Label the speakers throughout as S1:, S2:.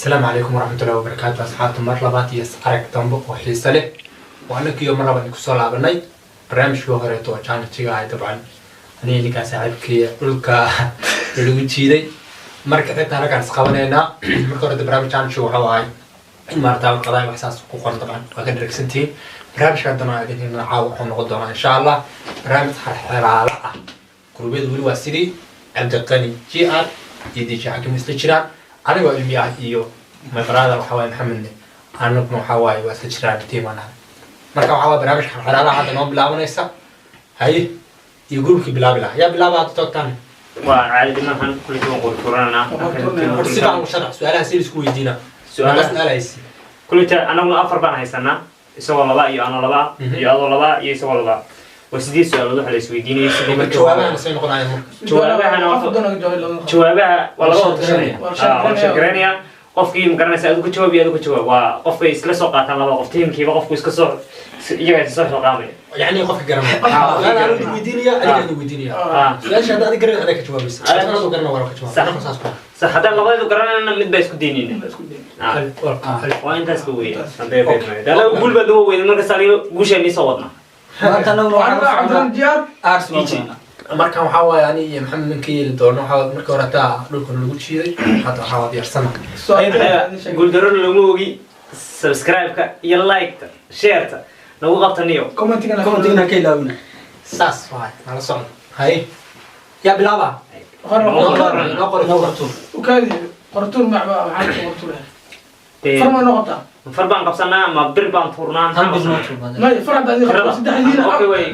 S1: السلام عليكم ورحمة الله وبركاته. أصحاب مرلبات يسألك تنبؤ وحيسله وأنا كيو مرلبات نكسر لعبناي برنامج شو هريتو كان تيجي طبعا أنا اللي كساعد كي لك الوجيدي مركز ترى كان سقونا هنا مركز برنامج كان شو هواي مرتاح القضايا وإحساس حقوق طبعا وكان ركسنتي برنامج كان هنا عاو حنقدمه إن شاء الله برنامج حلال كروبيد والواسيري عبد القني جي آر يدي شيء حكي مثل كذا أنا أقول لي إيو ما برادة وحواي محمد أنا نكون حواي واسلشران تيمانا مركب حواي برامج حلال هذا نوم بلا ونيسا هاي يقول لك بلا يا بلا بعد توتان
S2: وعادي ما هن كل يوم نقول كورونا
S1: أرسل عن مشرع سؤالها سيريس كوي دينا
S2: سؤال
S1: هيسي
S2: كل أنا من أفر بنا هيسنا يسوى الله بقى أنا الله بقى يا الله بقى يسوى الله بقى وسدي سؤال الله على سويديني يسوي
S1: جوابها نسوي نقول عنهم
S2: جوابها أنا جوابها والله شكرانيا قفكي مقارنة سألوك جواب يدوك جواب وقفكي سلسوا قاتل الله قفتهم كي وقفكي سكسر يجي تسوي القامة
S1: يعني قفك قرن لا أنا دويدينيا أنا دويدينيا ليش هذا قرن عليك جواب بس أنا دو قرن وراك جواب
S2: صح هذا الله يدو قرن مد بيسكو دينين وين تسوي ده لو قول بدو وين مرة سالي وش اللي صوتنا
S3: ما كانوا عبدالله جاب أرسنال
S1: markaan waxa waay ani maxamed ninkii doono waxa markii hore taa dhulka lagu jiiday hadda waxa waa diyaarsan
S2: قول درون لوجي سبسكرايب كا يا لايك شير تا لو قبطنيو
S3: كومنتينا كيلاونا
S1: saas waay ala socon hay ya bilaaba
S3: نقرأ
S4: وكذا قرطور مع حالة قرطور فرما نقطة
S2: فربان قبصنا ما بربان فورنان
S4: ما فرق بعدين خلاص ده هدينا
S2: اوكي وي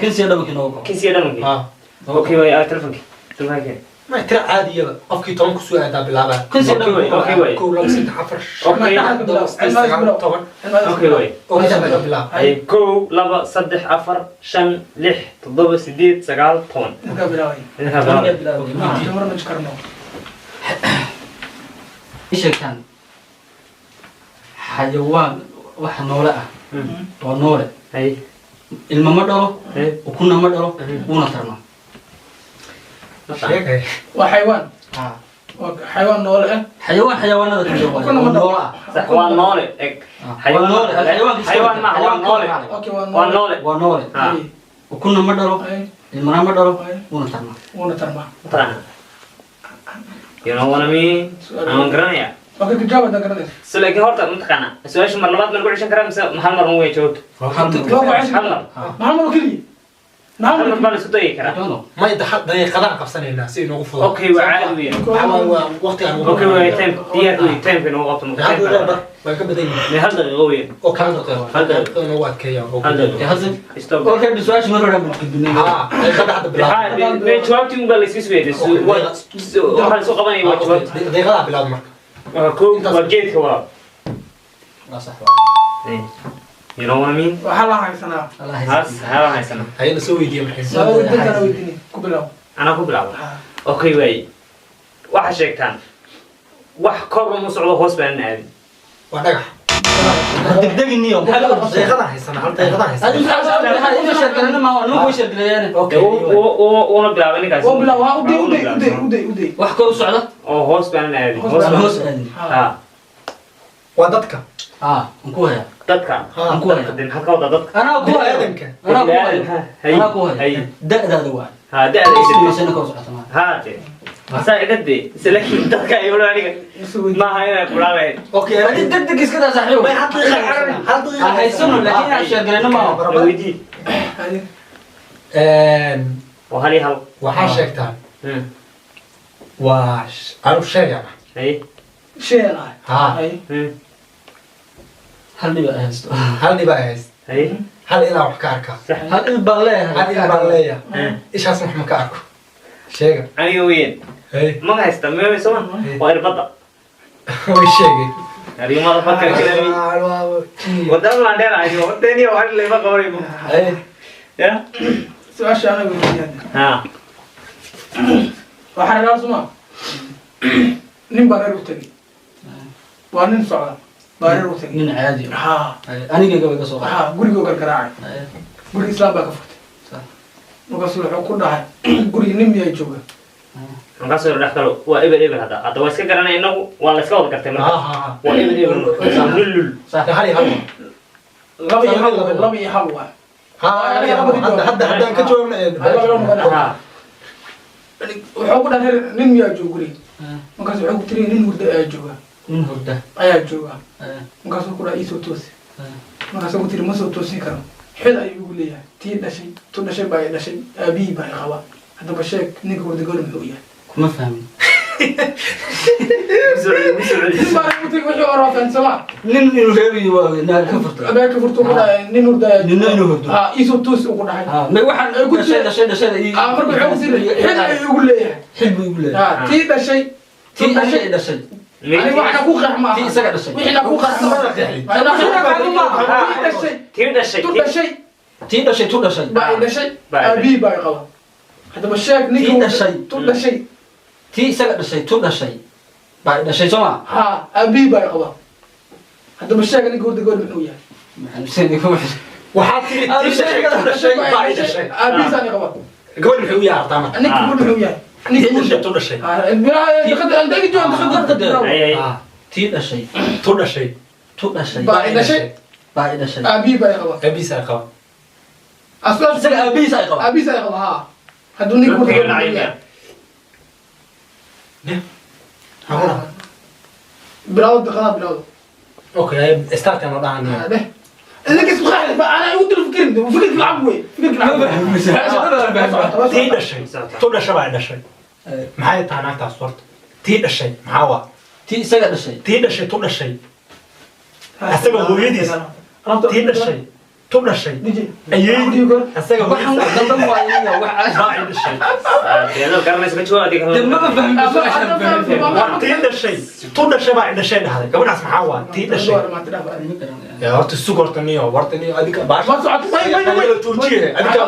S3: كيس يدهم كنوكو
S2: كيس يدهم اوكي وي تلفونك تلفونك
S1: ما ترى عادي qofkii toban ku soo aadaa bilaaba
S2: اوكي وي
S1: كو لو سيد حفر
S2: اوكي وي
S1: bilaab
S2: اي كو لبا صدح عفر شن لح تضرب سديد سقال طون
S3: إيش كان حيوان واحد نوله ونوله
S2: اي
S3: الممدرة وكنا مدرة ونطرنا
S4: وحيوان حيوان نوله
S3: حيوان هذا
S4: وكنا مدرة
S2: حيوان نوله حيوان ما حيوان نوله
S4: اوكي
S3: ونوله وكنا مدرة المنا مدرة ونطرنا
S2: طبعا you know what I mean I'm gonna
S4: اوكي تجاوب ده كده
S2: سلك هورتا متقنا سواش مرلبات من كل شيء كلام محل مرة هو يجود
S4: محمد كلي
S2: محل مرة سوتي كلام
S1: ما يدحق دقيقة قبسنا سي نوقف فضل
S2: اوكي وعادي
S1: وقت يعني
S2: اوكي وي تايم تايم في نوقف
S1: هذا ما كبدين
S2: لهذا قوي
S1: اوكي هذا نوات كيا اوكي
S3: هذا
S2: استوب
S3: اوكي بسواش مرة بالدنيا
S1: هذا حد بلاد
S2: بيتشوفت مقبل يسوي ده هل سوق بني وجوت
S1: دقيقة بلاد مرك
S2: كو وجيت كوا
S3: لا صح
S2: you know what I mean
S4: وحلا هاي سنة
S2: هذا هاي سنة
S1: هاي نسوي دي محين
S4: سوي ده أنا ويدني كبلاو
S2: أنا كبلاو أوكي وي واحد شيء كان واحد كرر مصعود هوس بين عادي
S1: ودقح
S3: دقدق النيوم
S1: دقيقة هاي سنة هل دقيقة هاي
S3: هذا إيش شكلنا ما هو نو إيش شكلنا يعني
S2: أوكي وأنا بلاو أنا كذا
S4: وبلاو ودي
S3: وحكوا سعدة
S2: هوس بين عادي
S3: هوس
S2: ها
S1: ودتك
S3: نكوها
S2: دتك قدم حكوا دتك
S3: أنا كوها أنا كوها
S2: هاي
S3: ده دواء
S2: هذا
S3: إيش سنة
S2: هذا سأقدي سلكين دتك يقولوا عليك ما هاي بلاوي
S1: اوكي
S3: هذه دقدق إيش كذا صحيح
S1: ما حط لي
S3: هاي سنة لكن إيش شكلنا ما هو
S2: ويدي وهلي هل
S1: waxaa sheegtaan waa anu sheegana
S2: أي
S4: شيء أنا
S1: ها
S3: هل نبقى هستو
S1: hal niba ahays
S2: أي
S1: hal ilaa wax ka arka
S3: هل الباليه
S1: hal ilaa baan leeyahay ishaas wax ma ka arko sheega
S2: أنا وين
S1: hey
S2: ما هيستمع بسمع ويربطه
S1: way sheegay
S2: اليوم هذا فكر كلامي ودام ما عندنا عادي ودني واحد اللي ما قوري
S1: hey
S2: يا
S4: سؤال أنا ويدني
S2: ها
S4: وحنا لازم نين بارر وتجي وانين صعد بارر وتجي
S3: من عادي
S4: ها
S3: أنا جا قبل قصور
S4: ها قولي جو كراعي قولي إسلام بقى فوت نقص له كل ده قولي نيم يجوا
S2: markaas oo dhaxtalo waa eber hada waa iska garanay inagu waa la iska wada gartay marka waa eber lul
S3: صح
S1: hali hal
S4: laba iyo hal waa
S1: hadda ka joogna
S4: wuxuu ku dhahay nin miyaa joogay markaas wuxuu ku tiri nin hurda ayaa jooga
S3: من هرده
S4: jooga markaas uu ku dhahay isoo toosi markaas uu tiri ma soo toosin karo xil ayuu ugu leeyahay tii dhashay tu dhashay baa dhashay aabihi baa qaba hadaba sheeg ninka hurda gool muxuu yahay
S3: ما فاهمين
S4: ما قلت وحي ورافن سما
S3: نين ريبي وانا كفرت
S4: ابا كفرت ولا نين هردا
S3: نين هردا
S4: ها ايسو توس ugu dhahay
S3: ما waxaan ugu dhashay
S4: markuu wuxuu sii xil ayuu ugu leeyahay
S3: xil buu ugu leeyahay
S4: ها tii dhashay
S3: dhashay
S4: ani waxaan ku qeex ma
S3: tii isaga dhashay
S4: wixii ku qeex
S3: tii dhashay tu dhashay
S4: baa dhashay abi baa qaba hadaba sheeg ninka dhashay tu dhashay
S3: tii isaga dhashay tu dhashay baa dhashay soma
S4: ha abi baa qaba hadaba sheeg ninka hurda gool muxuu yahay
S1: waxaad tiri tii dhashay baa dhashay
S4: abi saan qaba
S1: gool muxuu yahay artama
S4: ninka gool muxuu yahay
S1: tii dhashay tu dhashay
S3: tii dhashay
S1: tu dhashay
S3: tu dhashay
S4: baa dhashay
S3: baa dhashay
S4: abi baa qaba
S1: abisa qaba
S4: aslan
S3: isaga aabihiis ay qaba
S4: abi saan qaba ha haduu ninka hurda gool muxuu yahay
S1: هقولها
S4: بلاود خلاص بلاود
S1: اوكي استارت انا ضاعني
S4: هذا اذا كنت خايف انا قلت له فكرك العبوي فكرك العبوي
S1: تي دشي تو دشي بعد دشي maxay tahay naagtaas horta tii dhashay maxaa waa
S3: tii isaga dhashay
S1: tii dhashay tu dhashay asaga hooyadiis tii dhashay tu dhashay ayeeydi asaga
S3: waxaan qaldan waayo wax
S1: baa dhashay
S2: deeno garanaysa ka jawaab adiga
S3: ma fahmin
S1: waa tii dhashay tu dhashay baa dhashay dhahday gabadhaas maxaa waa tii dhashay yaa horta sugorta niyo warta niyo adiga baash
S4: ما صعدت
S1: adiga tuujiye adiga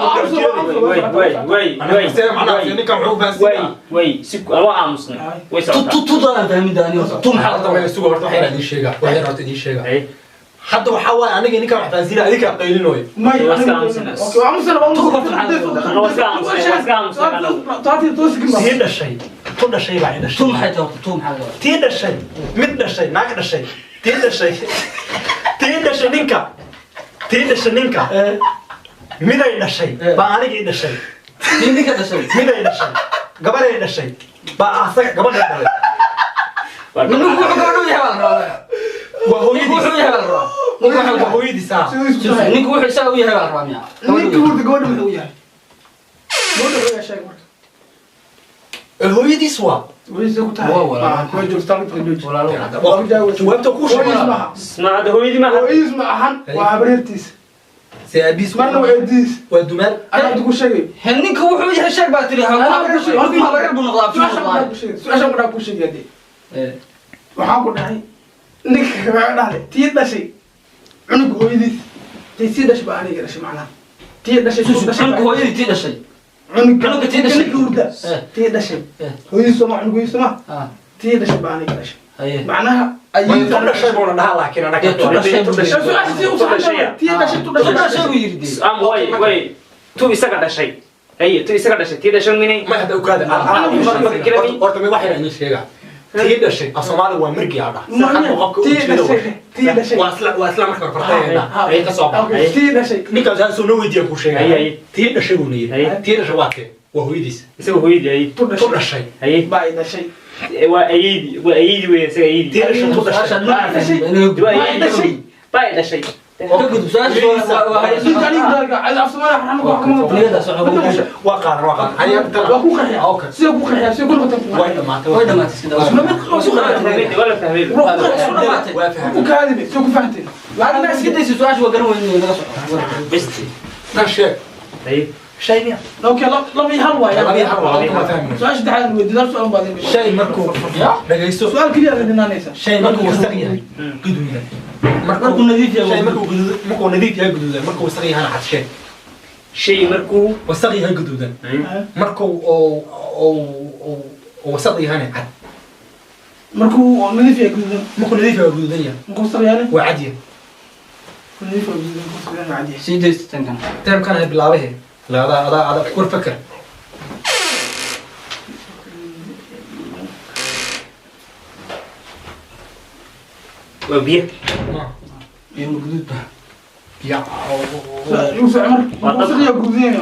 S2: way si loo aamusnay way socotaa
S3: tu daan fahmin daani tu maxaa
S1: hadda way sugo horta waxay idin sheega waxay horta idin sheega hadda waxa waa aniga ninka wax faasila adiga qaylinooy
S4: ما
S1: tii dhashay tu dhashay baa dhashay
S3: tu maxay tahay tu maxaa
S1: tii dhashay mid dhashay naag dhashay tii dhashay ninka tii dhashay ninka miday dhashay baa anigii dhashay
S3: tii ninka dhashay
S1: miday dhashay gabaday dhashay baa asaga gabadha dhalay
S3: ninku wuxuu gabadhu yahay baa
S1: waa hooyadiis waa hooyadiis
S3: ninku wuxuu isaga u yahay baa rabaa miya
S1: hooyadiis waa jawaabta ku sheegay
S2: ma hada hooyadii ma
S1: si abis
S4: marna waa eediis
S1: waa dumaal
S4: anaa ku sheegay
S3: ninka wuxuu yahay sheeg baa tiri horta habar buu noqdaa
S4: su-aashan ku sheegay waxaan ku dhahay ninka waa dhahay tii dhashay cunug hooyadiis tii sii dhashay baa aniga dhashay macnaha tii dhashay
S3: cunug hooyadii tii dhashay
S4: cunug tii dhashay hurda tii dhashay hooyadiis soma cunug hooyadiis soma tii dhashay baa aniga dhashay macnaha
S1: ayuu tu dhashay buu dhahaa laakiin anaga
S3: tu dhashay
S4: tii dhashay tu dhashay
S3: buu yiri
S2: am way tu isaga dhashay ay tu isaga dhashay tii dhashay minay
S1: ma hada ukaada horta ma wax yar sheega tii dhashay Soomaali waa mirgi ada tii dhashay waa isla markaa fartayna ay ka soo baxay
S4: tii dhashay
S1: ninka soo noo weydiin ku sheegay tii dhashay uu leeyahay tii dhashay waa kee waa hooyadiis
S2: isaga hooyadii
S1: tu dhashay
S2: ay
S4: baa dhashay
S2: waa ayidi way isaga ayidi
S1: tii dhashay tu dhashay
S2: baa dhashay
S3: كنت بساعد
S1: وقال شيء
S4: اوكي لم يهروا سؤال تعال ودنا سؤال بعدين
S1: شيء مركو دغيسو
S4: سؤال كبير بدنا نسال
S1: شيء مركو وسقيه قدوده
S3: مركو نظيف يا
S1: شيء مركو نظيف يا قدوده مركو وسقيه انا حد
S2: شيء مركو
S1: وسقيه قدوده مركو او وسقيه انا حد
S4: مركو نظيف يا قدوده
S1: مركو نظيف يا قدوده
S4: مركو وسقيه
S1: وعديه
S4: نظيف يا قدوده مركو وسقيه وعديه
S3: سيدس تنكن
S1: تم كان بلاوه لا هذا كل فكر
S2: وبيه
S3: يوم جديد
S1: يا
S4: يوسف عمر وصل يا جوزين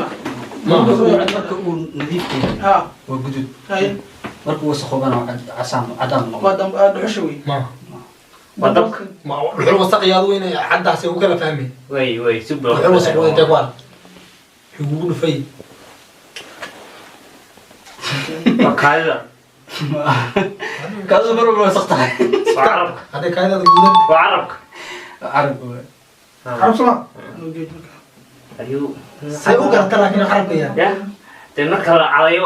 S3: ما هو نظيف
S4: ها
S3: وجديد
S4: هاي
S3: مركو وسخوبنا عسام عدم
S4: قدام دحشوي
S1: ما
S2: بدك
S1: ما الحلو وسق يا وين حد حسوا كلا فهمي
S2: وي سوبر
S1: الحلو وسق وين تقوال يقولوا في
S2: وكذا
S3: كذا مرة وسقتها
S2: وعربك
S1: هذا كذا يقولون
S2: وعربك
S3: عرب
S4: عرب سما
S2: ايوه
S1: سيقول ترى لكن عربي
S2: يا تمرك على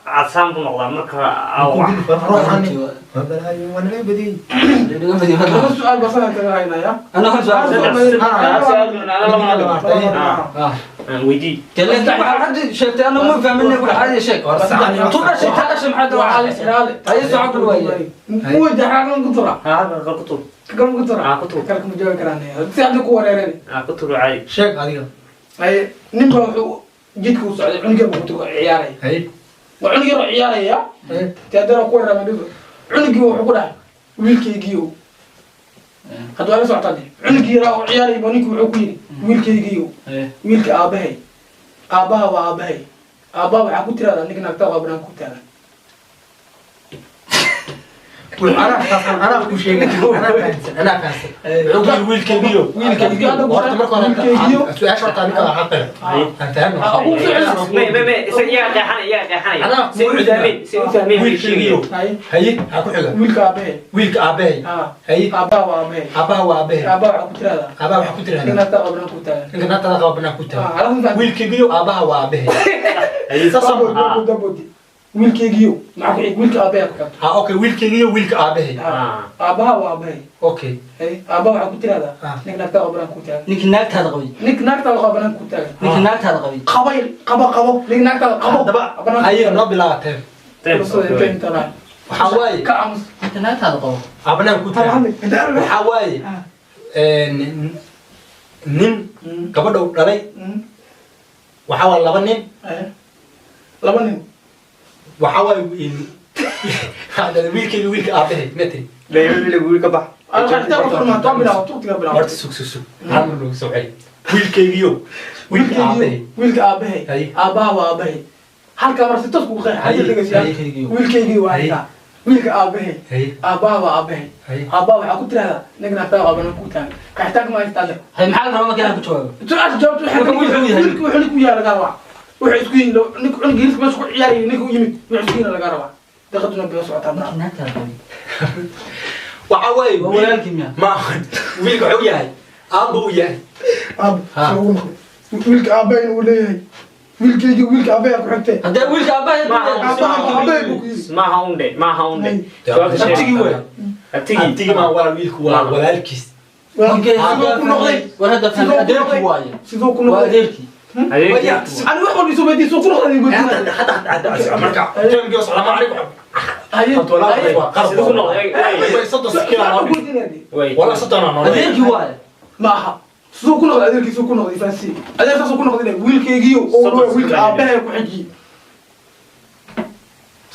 S2: عصام بنقطة مرك أو
S1: روح عني وانا ليه بدي
S4: هذا السؤال بس انا ترى هنا يا
S3: انا هو سؤال
S2: ويدي
S3: كلمت حد شفت انا ما فاهم منك ولا حاجه شيء تقول شيء تقش محد هاي صعب الوي
S4: هو ده حاجه قطره
S2: هذا كتب
S4: كم قطره
S2: كتب
S4: كلكم جاي كراني si hadda ku wareereen
S2: كتب عادي
S1: sheeg adiga
S4: ay ninba wuxuu jidka u socday cunugii buu ku ciyaaray
S1: hay
S4: waa cunugii roo ciyaaraya taadara ku wareeray dhigo cunugii wuxuu ku dhahay wiilkaygiiyo hadda la socotay cunugii roo ciyaaray buu ninkii wuxuu ku yiri wiilkaygiiyo wiilka aabahay aabaha waa aabahay aabaha waxa ku tiraada ninka nagta qaabran ku taagan
S1: أنا أقول شيء أنا فاهم عقول ويلكيجيو وقت ما كنا سؤال شرط أنا كذا حقه أنت
S2: ما يا قحنا
S1: أنا
S2: سيفهمين
S1: ويلكيجيو هاي أقول حاجة ويلك أبي هاي أبا وأبي أبا وحكوت هذا إنك نتا قبنا كوتا ويلكيجيو أبا وأبي
S4: wiilkaygiiyo maxaa ku wiilka aabaha ka
S1: okay wiilkaygiiyo wiilka aabahay
S4: aabaha waa aabahay
S1: okay
S4: aabaha waxa ku tiraada nin naagta qabran ku taagan
S3: ninka naagtaada qabay
S4: nin naagta qabran ku taagan
S3: ninka naagtaada qabay
S4: qabo nin naagta qabo
S1: daba ayay noo bilaabatay waxa waaye
S4: ka amus
S3: ninka naagtaada qabo
S1: abnaan ku taagan waxa waaye nin gabadha dhalay waxa waa laba nin waxa waaye hada wiilkayga wiilka aabahay mate
S2: لا يقول كبح
S4: أنا حتى أقول ما تقبل أو تقبل بلا
S1: مرت سوق عامل له سوعي wiilkaygiyo wiilka aabahay
S4: wiilka aabahay aabaha waa aabahay halka mar si toos ku qeex hadii laga siyaa wiilkaygiyo waa ita wiilka aabahay aabaha waa aabahay aabaha waxa ku tiraada nigna taa qaban ku taan ka xitaag ma istaade
S3: hay maxaa rabaa markaa ku jawaabo
S4: su'aal jawaabtu wiilku wuxuu ku yaala laga rabaa wuxuu isku yiin ninku ingiriis ma isku ciyaarayay ninku yimid wuxuu isku yiin laga rabaa daqaduna bay socotaa
S3: ninka naagtaada qabay
S1: waxa waaye
S3: walaalkii miya
S1: ma wiilka wuxuu yahay aabbu u yahay
S4: wiilka aabahay uu leeyahay wiilkaygi wiilka aabahay ku xigtay
S3: hadda wiilka aabahay
S2: ما هونده
S1: تيجي ما ولا wiilku waa walaalkiis
S3: war hadda fan adeerkii waaye
S4: sidoo ku noqday
S3: adeerkii
S4: أنا وأقول يسوي بدي يسوي كل هذا يقول
S1: حتى مركع كم جوز السلام عليكم ولا صدنا
S3: adeerkii waaye
S4: ما سوق كل هذا أدير كيسوق كل هذا يفنسي أدير سوق كل هذا ويل كيجيو أو ويل كأبيه كحجي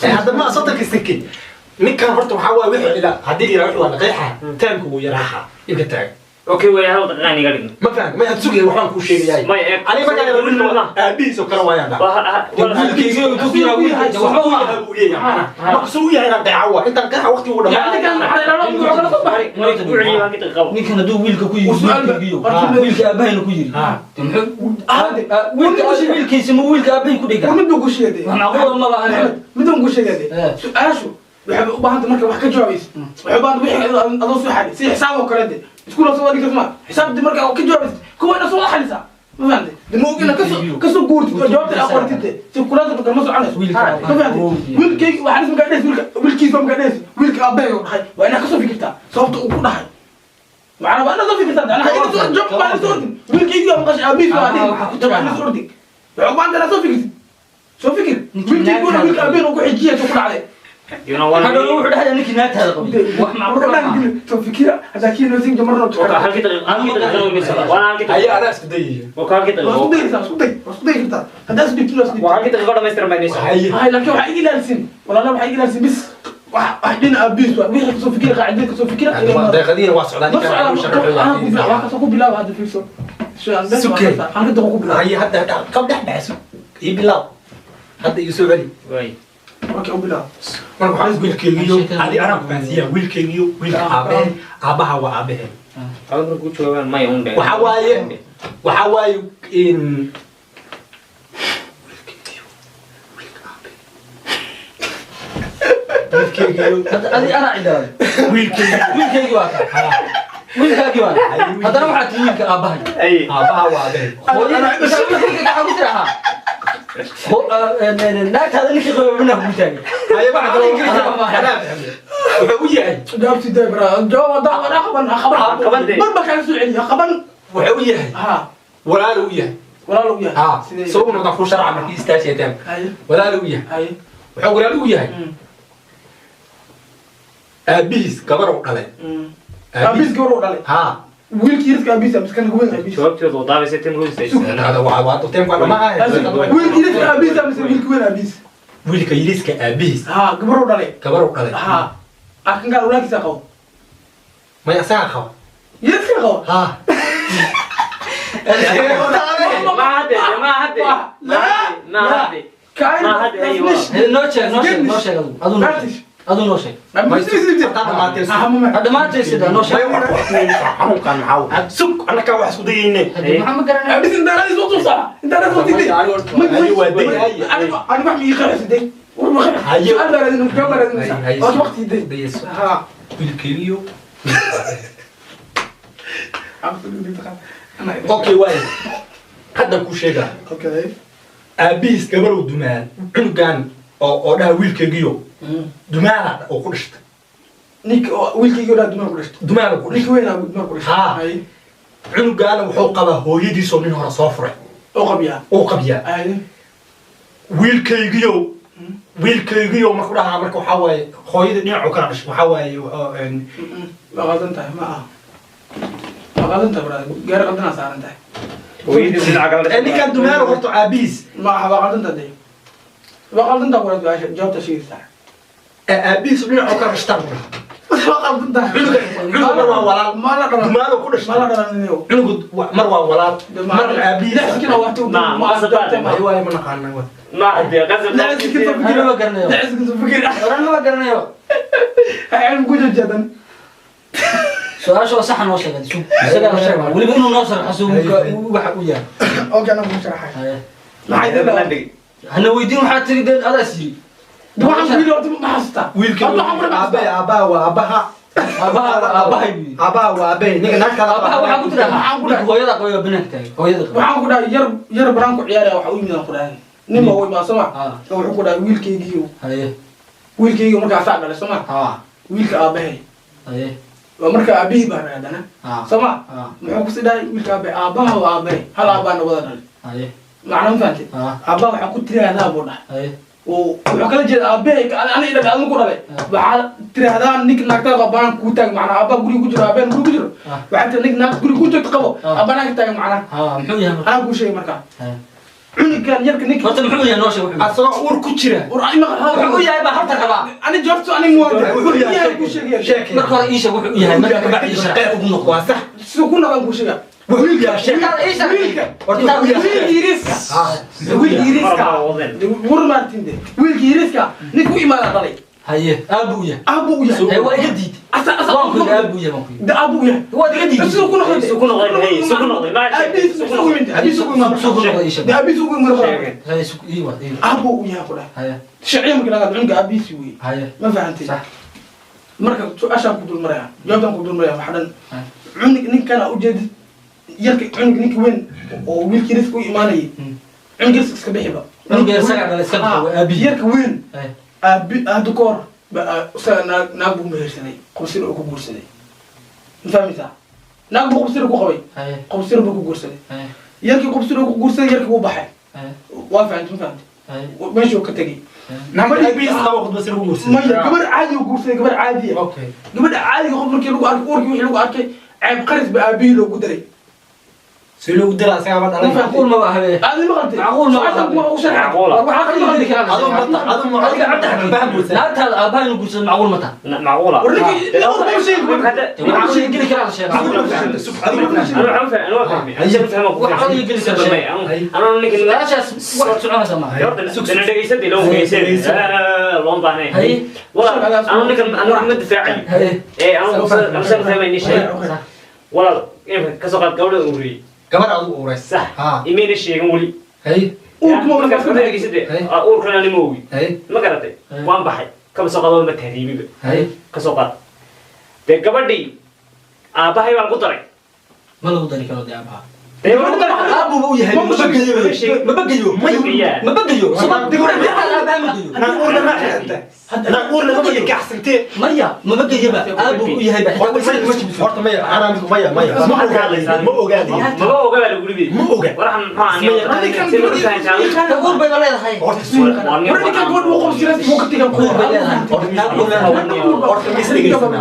S1: هذا ما صدق السكين نكان هرتو حوا وحي لا هدي يروح ولا قيحة تانكو يراحة يقطع
S2: اوكي ويا هذا غني قال
S1: ما فاهم ما تسوق وحنا كل شيء جاي انا ما قال له ابيس وكره ويا
S2: ولا
S1: كيجيو تقول وحنا مقصويه هنا دعوه انت قيحة وقتي ولا
S3: ninkan haduu wiilka ku yiri wiilka aabahay ku yiri wiilkiisa ma wiilka aabahay ku dhiga
S4: mid ku sheegay
S3: macquul ma laha
S4: mid ku sheegay su'aashu waxay u baahan tahay marka wax ka jawaabayso waxay u baahan tahay wixii adoo soo xalay si xisaab oo kale iskuul soo wadi kasma xisaabti marka ka jawaabayso kuwa soo xalisa ma fahamtay dimoogina kasoo guurti jawaabta aqoonti si kulaad marka ma soconays wiilka ma fahamtay wiilkaygi waxa isma gaadhay wiilkiisa ma gaadhay wiilka aabahay oo dhahay waa ina kasoo fikirtaa sababta uu ku dhahay معنا بقى نظف في كتاب أنا حاجة جب ما نسوردي ويلكي يوم قش أبيك وعدين جب ما نسوردي عقبان ده نسوي فكر سو فكر ويلكي يقول ويلك أبين وكل حجية تقول عليه
S3: هذا هو ده يعني كنات هذا قبل
S4: وإحنا عمرنا سو فكر هذا كي نسيم جمرنا
S2: وكان هل كده وانا كده
S1: هي أنا أسكدي
S2: وكان كده
S4: صدق كده هذا أسكدي كله أسكدي
S2: وكان كده قدام يستر ما ينسى
S4: هاي لكن هاي إلى السن ولا لا هاي إلى السن بس واحدين أبيس وبيحكي كسو فكرة قاعدين كسو فكرة
S1: دقيقة واسعداني كان
S4: أنا أقول بلا هذا في سو شو عندك
S1: سكر.
S4: أنا كنت أقول بلا
S1: هي حتى قبل احنا اسو يبلا حتى يسوي علي
S2: way
S4: أوكي أقول بلا
S1: marka waxaan wiilkeygiyo hadi ana ku faansiya wiilkeygiyo wiilka aabahe aabaha waa aabahe
S2: adoo ku joogan may un dheer
S1: waxa waaye in wiilkeygiyo
S3: هذه أنا عندها ويلكي واقع ويلكي واقع هذا أنا واحد ويلك أباهي
S2: ay
S1: aabaha waa aabahe
S3: أنا بس أقول لك ناك هذا اللي كيقول منه بوتاعي
S1: هاي بعد wuxuu u yahay
S4: جاوبتي ده برا جواب ده أنا خبر
S2: دي.
S4: ما كان سؤالي خبر
S1: wuxuu u yahay
S4: ها
S1: walaal u yahay
S4: ولا لو يا
S1: ها soo noqda ku sharca markii istaashiyataan
S4: هاي
S1: walaal u yahay
S4: هاي
S1: wuxuu walaal u yahay aabihiis gabar u dhalay
S4: أبيس قولوا عليه
S1: ها
S4: ويل كيرس أبيس أبيس كان قوي أبيس
S2: jawaabteedu wadaabay tim ruusta
S1: هذا waa teen ka dhamaa
S4: ويل كيرس أبيس أبيس ويل كوين أبيس
S1: wiilka yiriska aabihiis
S4: ها قبروا عليه
S1: gabar u dhalay
S4: ها أكن قالوا لك ساقو
S1: ma asaga qabo
S4: يسقو
S1: ha
S2: ما هدي ما هدي ما هدي
S4: كاين
S2: ما هدي أيوة
S3: نوشك أدو نوشك
S1: ma dhamaatay
S3: هذا ما تيسد نوشك
S1: xanuunkan maxaa sug annaka wax isku dayayne
S3: محمد قرن
S4: أبيس أنت لا يسوق صح أنت لا يسوق تدي أنا بحمي يخرس دي أنا لازم نجاوب لازم أول وقت يدي ها
S1: wiilkeygiyo
S4: أنا
S1: okay waay hadda ku sheega
S4: أوكي
S1: aabihiis gabar u dumaan cunugan oo dhaha wiilkeygiyo dumaana oo ku dhashtay
S4: نيك ويل كي يقول دماغ قرشت
S1: dumaana ku
S4: نيك
S1: dhashtay
S4: وين أبو دماغ قرشت
S1: ها.
S4: هاي
S1: cunugaana wuxuu qabaa hooyadiisoo nin hore soo furay
S4: أوقبيا
S1: oo qabyaa
S4: هاي
S1: wiilkeygiyo marku dhahaa marka waxaa waaye hooyada dhinacu kala dhashay waxaa waaye
S4: ما غلطت ما غلطت برا غير غلطنا صار أنت
S2: hooyadii dhinaca kale
S1: ninkan dumaana horta aabihiis
S4: ما غلطت دي ما غلطت برا جاوبت شيء صح
S1: aabihiis dhinacu kala dhashtaan
S4: ما غلطت
S1: cunuga mar waa walaal
S4: ما لا لا
S1: dumaana ku
S4: ما
S1: dhashtay
S4: لا لا نيو
S1: cunugu mar waa walaal mar aabihiis
S4: لا كنا وقت
S2: ما صدقت.
S1: ay waaye ma naqaana
S2: ما هدي قصد
S4: لا كنت
S3: أنا ما قرن
S4: لا كنت فكر
S3: أنا ما قرن
S4: هاي علم كوجا جدا
S3: سؤال شو صح نوشك شو سجل نوشك واللي بينه نوصل حسوب وياه
S4: أوكي أنا بشرح ما حد
S3: أنا ويدين حتى تريد هذا سيري
S4: ده واحد بيقول ما حسيته
S1: wiilkeygiyo aabaha waa
S3: أباهي
S1: aabaha waa aabahe ninka naag kala
S3: أباها waxaa ku tiraahdaa hooyada qoyo banaanka tahay hooyada qoyo
S4: waxaan ku dhahay yar baraan ku ciyaaraya waxa u yimid aan ku dhahay nin baa way baa soma wuxuu ku dhahay wiilkeygiiyo markaa saa dhalay soma wiilka aabahay waa marka aabihii baa raadana soma muxuu ku sidhahay wiilka aabaha waa aabahay hal aabaana wada dhalay macna ma fahamtay aabaha waxaan ku tiraahdaa buu dhahay wuxuu kala jeeda aabahay ani idhaga adin ku dhalay waxaa tiraahdaa nink naagtada qabaan kuu taag macnaa aabbaha guriga ku jiro aabbahan guriga ku jiro waxaa tira nink naag guriga ku jirto qabo aabbanaa ka taagan macnaa
S3: muxuu yahay
S4: anaa kuu sheegay markaa cunugan yarka ninka
S3: horta muxuu yahay noosha wuxuu
S1: asagoo uur ku jira
S3: wuxuu yahay baa horta rabaa
S4: ani jawaabtu ani muwaadin wuxuu yahay kuu sheegay
S3: marka hore iisha wuxuu yahay marka ka bacdi sharci ugu noqdo
S1: waa sax
S4: siduu ku naqan kuu sheega
S1: wiilka sheekada
S4: wiilka yiriska ninku imaada dhalay
S3: haye aabu yahay
S4: aabu yahay
S3: waa iga diid waan ku aabu yahay
S4: da aabu yahay
S3: waa iga diid
S4: siduu ku noqday
S2: سكون غير هي سكون غير ما
S3: haye suku iiwa
S4: aabu yahay qura
S3: haye
S4: shaciyam kala cunga aabiisi wey
S3: haye
S4: ma fahantay marka su'aashaan ku dul maraya jawaabtaan ku dul maraya waxaan cunug ninkana u jeedid yarka cunug ninka weyn oo wiilkii risku imaanayay cunug iska bixiba yarka weyn aada koor naag buu mehersaday qobsina uu ku guursaday ma fahmaysaa naag buu qobsina ku qabay qobsina buu ku guursaday yarkii qobsina uu ku guursaday yarkii wuu baxay waa fahantay ma fahantay meeshuu ka tegay maya gabar caadi uu guursaday gabar caadiya gabadha caadiga qof markii lagu arkay uurkii wixii lagu arkay ceeb qaris ba aabihii loogu daray
S1: سيلو درا سيابا دلay
S3: معقول ما هذا
S4: هذه ما قلت
S3: معقول ما
S2: معقول
S3: معقول لك انا
S1: هذا عبد الحكيم فهم
S3: لا انت ابا انه قلت معقول متى
S2: معقوله
S4: وريك اول شيء
S3: معقول يقول لك انا شيء
S1: كمان أبو أورس
S2: صح يمين الشيء يقولي
S1: هاي
S2: أور كنا نموي
S1: هاي
S2: ما قرأت وان بحي كم سقطوا من تهريبي
S1: هاي
S2: كسقط تكبردي أباهي والقطري
S3: ما له ذلك لو دي ابها
S1: أبو بوي هاي ما بقيو
S3: صبر تقول ابا ما
S1: أنا أقول ما أنت أنا أقول ما بقي كحسنتين
S3: ميا ما بقي يبا ابو يهي بحي
S1: horta maya ana maya ma ogaadi
S2: guribi
S1: ma oga
S2: waraxan maxaa
S3: تقول بين leedahay
S4: وريك قول وقف سيرتي مو كتير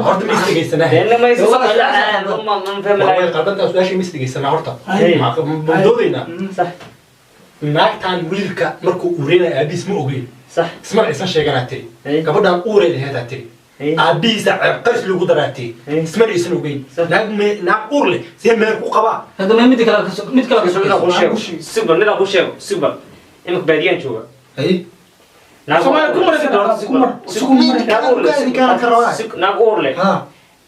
S1: horta misligeysana
S2: لأن ما يصير لا ما نفهم
S1: way
S2: لا
S1: qalbanta su'aashii misligeysana horta ma doodayna
S2: صح
S1: naagtan wiilka markuu uureenay aabis ma ogeyn
S2: صح
S1: isma aysan sheeganaa tiri
S2: Hey.
S1: gabadhan uureed aheedaa tiri
S2: Hey.
S1: aabihiisa qaris lagu daraa tiri
S2: Hey.
S1: isma aysan ogeyn
S2: Sah.
S1: naag uur leh see meel ku qabaa
S3: هذا ما مدك مدك
S2: نida ku sheego super nida ku sheego super imika baadiyaan jooga
S1: hay
S2: naag uur leh
S1: ha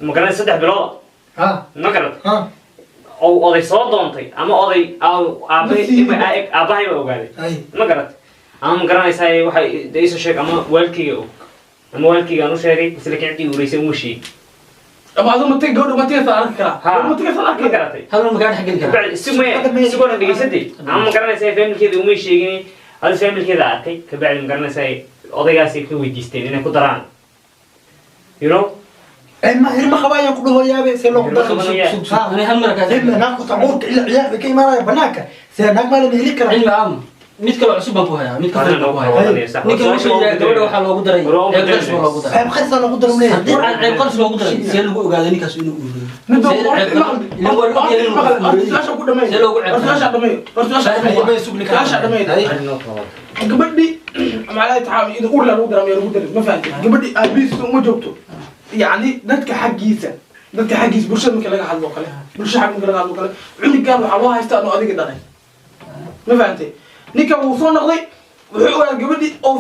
S2: ma garanay 3 bilood
S1: ha
S2: ma garat
S1: ha
S2: oo oday soo doontay ama oday aabahay ba ogaaday
S1: hay
S2: ma garat ama ma garanaysaa waxay isu sheeg ama waalkayga og ama waalkayga aan u sheegay isla kicdii ureysay uma sheeg
S4: ama adu ma tag ma tag saar kara ma tag saar
S2: ma garatay
S3: هذا المكان حق الكلام
S2: sigona dhegaysatay ama ma garanaysaa familkeeda uma sheegin hal familkeeda arkay kabacdi ma garanaysaa odaygaasi ka weydiisteen inay ku daraan you know
S1: ما هي ما خبايا كله يابي سيلو دخل
S3: انا هم مركز
S1: ناك تعورك الا عيال بكي ما بناك سيناك ما لي لك
S3: علم عام ميد كلو عصب بوها ميد كلو بوها نيك وش gabadha waxa loogu daray qars loogu daray
S1: فاهم خلص انا قدر منين
S3: hadii aan qars loogu daray si lagu ogaado ninkaas inuu uuriyo
S4: nido wartaasha ku dhamay wartaasha dhamay wartaasha dhamay gabadhi macnaha taxaam in uur la lagu daray lagu daray ma fahanti gabadhi aabiis uma joogto يعني dadka xaqiisa bulshada marka laga hadlo kale bulshada marka laga hadlo kale cunigan waxa loo haystaa inuu adiga dhalay ma fahamtay ninka uu soo noqday wuxuu ogaa gabadhi oo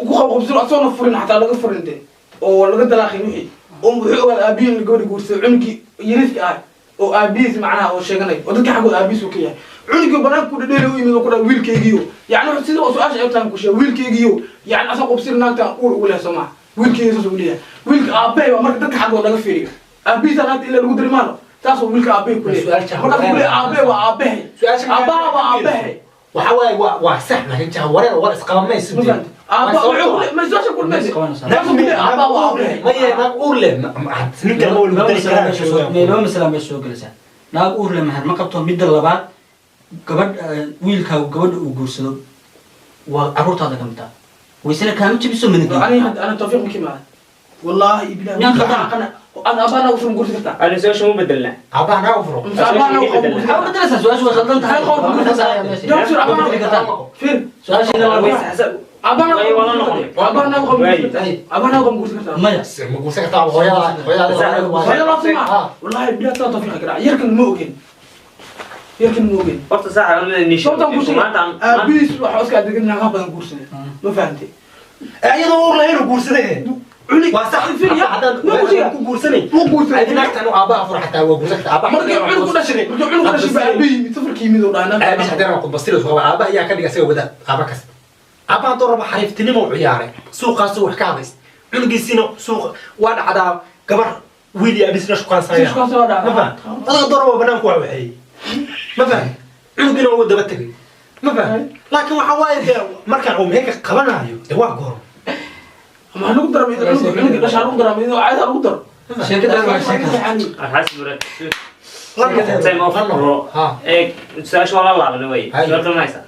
S4: ku qabqabsan asoo furin xataa laga furintay oo laga dalaaqay wixii oo wuxuu ogaa aabiin gabadhi guursay cunigi yariska ah oo aabiis macnaha oo sheeganay oo dadka xaqooda aabiis uu ka yahay cunigi banaan ku dhadheelay u yimid oo ku dhaa wiilkaygiyo yani sida oo su'aasha ay tahay ku sheegay wiilkaygiyo yani asoo qabsir naagta uur ugu leeyahay Soomaa wiilkaygiisa soo leeyahay wiilka aabe waa marka dadka xaqooda laga fiiriyo aabiisa naagta ila lagu darimaano taas oo wiilka aabe ku leeyahay marka ku leeyahay aabe waa aabe aabaha waa aabe
S1: waxa waaye waa sax laakiin jaha wareer war isqabamayso
S4: aabaha wuxuu ma soo shaqo meesha aabaha waa aabe
S1: ma yahay naag uur leh ninka ma wali dari karaa
S3: meelo masala ma soo galaysaa naag uur leh mahar ma qabto midda labaad gabadh wiilka gabadha uu guursado waa aroortaada kamta ويسنا كام تبي منك
S4: أنا توفيق مكيمة والله يبلا أنا أبانا وفرم قرص كتا
S2: أنا سوي شو بدلنا
S1: أبانا وفرم
S4: أبانا وفرم
S3: أنا بدل أساس سؤال شو خدمت هاي خالد
S4: جاب سؤال أبانا فين
S3: سؤال شيء
S4: أبانا أبانا وفرم قرص كتا
S3: ما يا
S1: قرص كتا
S4: ويا لا سمع والله يبلا توفيق كده يركن موجين
S2: وقت ساعة أنا نيشان
S4: شو تقول شيء أبيس وحوس كده قلنا غابة قرص ما فهمتي
S1: أيضا والله هنا قرصني
S4: عليك
S1: وصح فين يا ما قرصني أنا نحن أبا فرح حتى وقرصت أبا
S4: مرجع علو كل شيء مرجع علو كل شيء بأبي صفر كيمي ولا أنا
S1: أبي حتى أنا أقول بصير هو أبا يا كذي أسوي بدا أبا كس أبا ضرب حريفتني مو عياره سوق حكاويس عنقي سينو سوق وانا عدا كبر ويلي أبي سنش كان صاير ما فهم أنا ضربه بنام كوعي ما فهم عنقي لو وده بتجي ما فهم لكن وحوايد مركان أم هيك قبلنا دواء قرن
S4: ما نقدر عنقي ليش نقدر من عايز نقدر
S2: يعني أحس برد زي ما فكروا إيه سؤال شو الله بنوي سؤال كم نايسة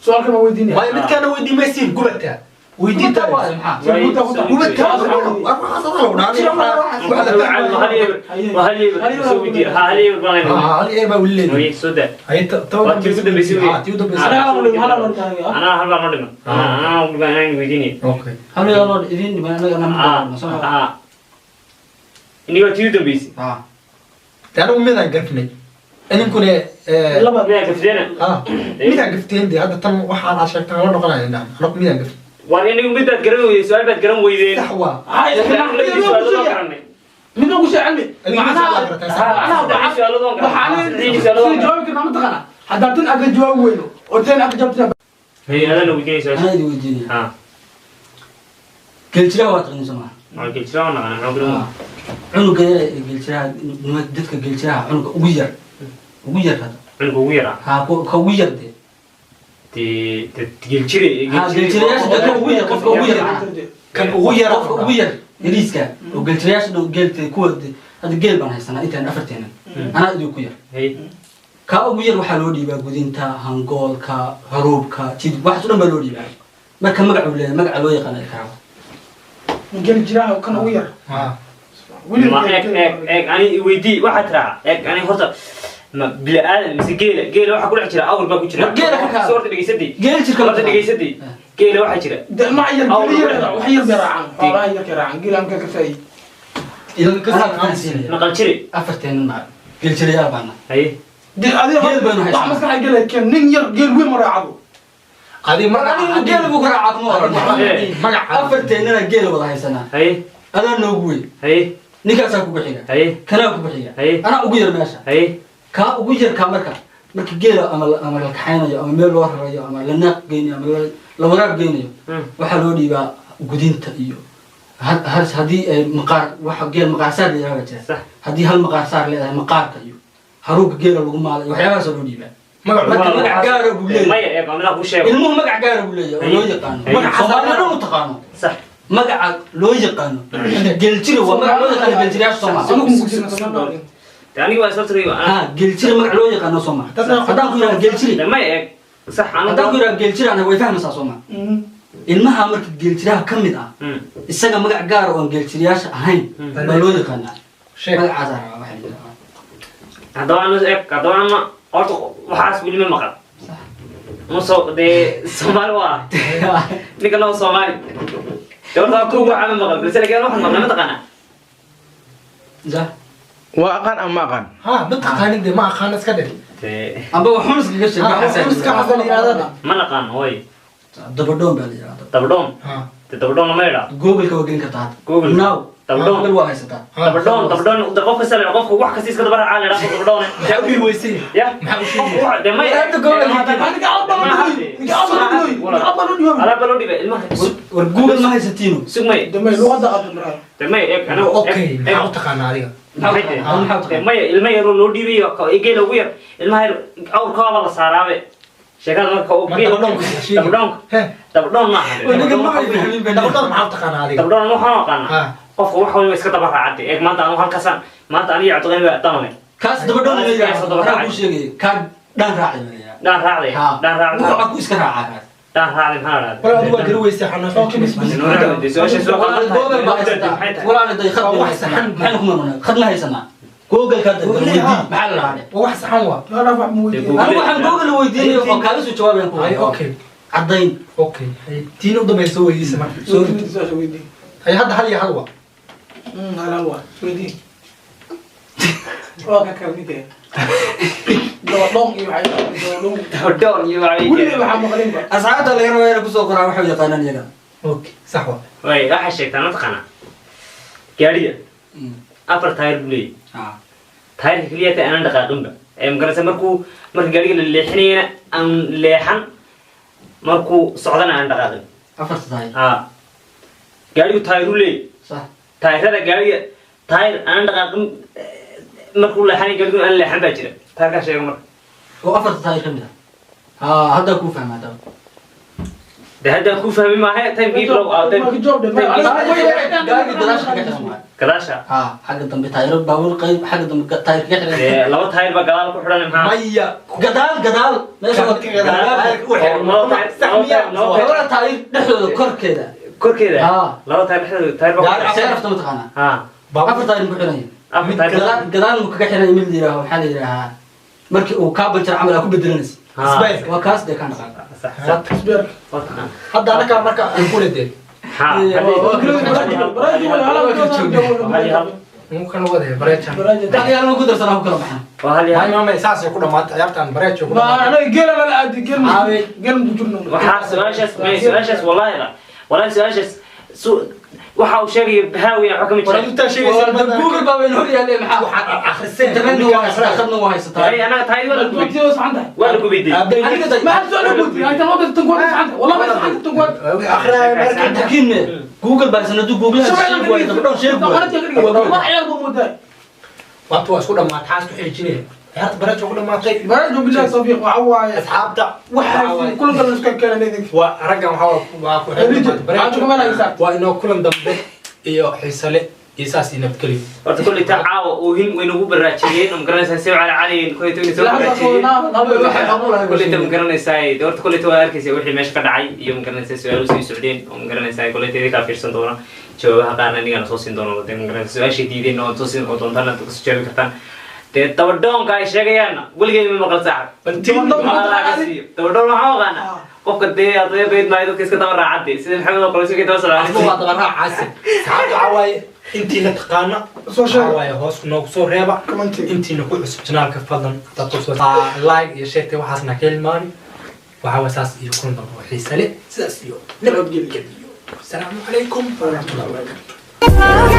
S4: سؤال كم وديني
S1: ما يمكن كان ودي ما يصير قبلتها ويدي تا هل ما ولي
S2: وي سودا
S1: هي تو
S2: انا هل ما ندم انا انا ويديني
S1: اوكي
S3: هل يلا إذن ما أنا
S2: اه اني وتيو دبيسي
S1: تعالوا ميدا قفني أنا نكون
S2: لما بيا كفدينا
S1: ميدا قفتين دي هذا تم واحد عشان تقولنا قناة نعم أنا ميدا قفت
S2: وانا اني ميدا قرن سؤال بعد قرن ويدين
S1: صحوة
S4: من أقول شيء علمي معناها جوابك أنا متقنع حتى تنقل جواب وينه وتين أقل جواب
S2: هي هذا اللي ويدين سؤال
S3: أنا اللي وجدني
S2: ها
S3: قلت له واتقني سماه
S2: ما قلت له انا نقول
S3: عنق قلت له دتك قلت له عنق وير هذا
S2: عنق ويرا
S3: ها كوير دي
S2: تقول شيء
S3: ها قلت له ايش ده وير قف وير
S1: كان وير
S3: قف وير يريسك وقلت له ايش قلت كود هذا قلب انا هسنا انت افرتين انا ادو كوير
S2: هي
S3: ka ugu yar waxa loo dhiibaa gudinta hangoolka haruubka jid wax dhan baa loo dhiibaa marka magac uu leeyahay magac loo yaqaan kaaba
S4: قال جراها وكان وير
S2: ما اك اني ويدي واحد راح اك اني هرت ما بلا ادم مسجيله waxa ku dhex jira awr baa ku jira soorta dhageysadii
S3: geel jirka
S2: soorta dhageysadii geela waxa jira
S4: ما عير وحير بيراعان والله يا كراعان قال أنا كفاي
S2: naqal jiri
S3: afarteen ma geel jirayaa baana
S2: hay
S4: هذه راح مسكح قال لك نين ير قال وين مراعبه
S1: هذه مرة
S3: geel buu ka raacay magac afarteenna geel wada haysanaa
S2: hay
S3: adaa noogu weyn
S2: hay
S3: ninkaasaa kugu xiga
S2: hay
S3: kanaa kugu xiga
S2: hay
S3: anaa ugu yar meesha
S2: hay
S3: kaa ugu yar kaa marka geela ama la kaxaynayo ama meel loo rarayo ama la naaq geynayo ama la waraab geynayo waxaa loo dhiibaa gudinta iyo haddii maqaar waxa geel maqaar saar leeyahay jira haddii hal maqaar saar leedahay maqaarka iyo haruubka geela lagu maalay waxyaabahaas loo dhiibaa magac gaar ah buu leeyahay
S2: maya ee qamna ku sheego
S3: ilmuhu magac gaar ah buu leeyahay oo loo yaqaano Soomaalida u taqaano
S2: sax
S3: magaca loo yaqaano geel jira waa magac loo yaqaano geel jira Soomaali
S2: tani waa soo tiriyo
S3: ha geel jira magac loo yaqaano Soomaali haddaan ku yiraahdo geel jira
S2: maya ee sax ana
S3: haddaan ku yiraahdo geel jira ana way fahmaysaa Soomaali ilmaha marka geel jiraha ka mid ah isaga magac gaar ah oo geel jirayaasha ahayn baa loo yaqaanaa magacaas ah waxa la yiraahdaa
S2: haddaba horta waxaas weli ma maqal musoo dee Soomaali waa ninka loo Soomaali horta ku waxa ma maqal balse laga waxaan maqal ma taqaana
S4: وأقان أم ما أقان
S1: ها بتقانين دي ما أقان اسكدر
S3: amba waxun iskaga sheegay
S2: ma naqaan hooy
S3: dabadhoon baa la yiraahdaa
S2: dabadhoon dabadhoon ma yidhaa
S3: google-ka waa gelin kartaa
S2: Google.
S3: now
S2: Dabadhoon.
S3: waa haysataa
S2: dabadhoon qofka sale qofka wax kasta iska dabara caal yidhaa dabadhoon
S1: maxaa u dhihi weysay
S2: ya de may alaaba loo dhiba ilmaha
S3: war google ma haysatiino
S2: sugmay
S4: دمي لغة قبل مرة
S2: de may ana
S1: اوكي maxaa u taqaanaa adiga
S2: maya ilma yar loo dhiibayo geela ugu yar ilmaha yar awrkaaba la saaraabe sheekada marka uu dabadhoon maaha
S1: dabadhoon maxaa u taqaanaa adiga
S2: dabadhoon waxaan aqaanaa qofka wax waliba iska daba raacatay eeg maanta anu halkaasaan maanta aniga cabdiqani baa damame
S3: kaas dabadhoon la yiraahdaa ku sheegay ka dhan raacay
S2: dhaan raacday
S3: wuxuu ku iska raacaa
S2: dhaan raacday maxaa dhahday
S1: wala adigu waa gari weysay xanaaqo kimis
S3: walaal day khad wax saxan maxay ku marnaa khad ma haysanaa google ka dadweydi maxaa la raacay
S1: wax saxan waa
S4: لا رفع مويدي
S3: أنا waxaan google weydiinay oo kaaga soo jawaabayaan ku
S1: ay okay
S3: cadayn
S1: okay tiin u dambayso weydiisa marka
S4: سوري ويدي
S1: ay hadda hal iyo hal waa
S4: هلا هو ويدي وكا كلمتي دوام يوحي دوام
S2: dabadhoon iyo
S4: ولي waxaa maqlin ba
S3: asxaabta laga rabo inay ku soo qoraan waxa yaqaanaan iyaga
S1: okay sax waa
S2: way waxa sheegtaan ma taqaana gaariga afar taayir buu leeyahay taayirka kaliya ta aanan dhaqaaqinba ee magarasa marka gaariga la leexinayna aan leexan markuu socdana aan dhaqaaqin
S3: afarta tahay
S2: gaarigu taayiru leeyahay
S3: صح
S2: taayirada gaariga taayir aan dhaqaaqin markuu leexanay gaarigu aan leexan baa jira taayirka sheego marka
S3: oo afarta tahay kamid ah hadda ku fahmaa
S2: ده هذا كوفة مما هي تايم كيف لو أو تايم
S3: gaari gadaasha ka xiran waayo
S2: كلاشة
S3: ha xagga dambe taayiro baawur qayb xagga dambe taayir ka xiran
S2: لو تاير بقى كل حدا محا
S1: maya
S3: gadaal meesha labada taayir dhexdooda korkeeda
S2: كل كده لو تاير
S3: gaari
S2: بقى
S3: seerafta ma taqaanaa
S2: ها
S3: afar taayir ku xiran
S2: أفر تاير
S3: gadaal mu kaga xiran mid yiraaho waxaa la yiraahaa markii uu ka banjar camal ku bedelanaysa waa kaas de kan dhaqan
S2: صح صح
S1: hadda anaka marka aan ku leedahay
S2: ها
S1: mumkin wada bareejan
S3: dhaqayaal ma ku darsanaa ku kala baxaan
S2: وهل
S1: may maamay saas ay ku dhamaatay ciyaartan bareejo ku
S4: ما انا قال لا لا قال بجرنا
S2: waxaa su-aashaas wallahi la wallahi su-aashaas waxa uu sheegay bahaawi waxa kamid
S1: wala inta sheegaysa
S3: google baa weyn hor yaale maxaa
S1: waxaan akhrisay
S3: internet waa akhrisna waa haysataa
S2: ay ana tahay wala ku
S4: بس عندها
S2: wala ku biday
S4: ما حد سؤال قلت انت ما قلت تنقل عندها والله ما عندك تنقل
S1: akhriya marka
S3: takiin google baa sanadu google
S4: والله عيال بموداي
S1: waad waa isku dhamaatay xaas ku xijinay ciyaarta bareejo ku dhamaatay
S4: برجو بالله توفيق وعواي
S1: asxaabta
S4: وحاجه كل قال نسكن كان نيدك
S1: waa raggan waa ku xijinay waa inoo kulan dambe iyo xiisale isaas inab kali
S2: horta kulli tacaawo oo hin way nagu baraajiyeen oo garanaysan si wala cali kulli tuni soo baraajiyeen kulli tam garanaysan horta kulli waa arkaysa wixii meesha ka dhacay iyo garanaysan su'aalo soo socdeen oo garanaysan kulli teedii ka fiirsan doona jawaabaha qaarna aniga soo siin doono oo garanaysan su'aashii diideen oo soo siin doontaan ku soo jawaabi kartaan te tawadonka ay sheegayaan waligeey ma maqal saaxib tawadon waxa qana qofka dee aday beed maaydo kiiska tabarraacay sida maxamed oo qoyska inta soo raacay
S1: waa tabarraacay saacad away intiina taqaana
S4: soo sheeg
S1: away hoos noogu soo reeba intiina ku cusub janaalka fadlan dadku soo like iyo share waxaasna kelmaan waxa wasaas iyo kun dambe xiisa leh sidaas iyo nabadgelyo السلام عليكم ورحمة الله وبركاته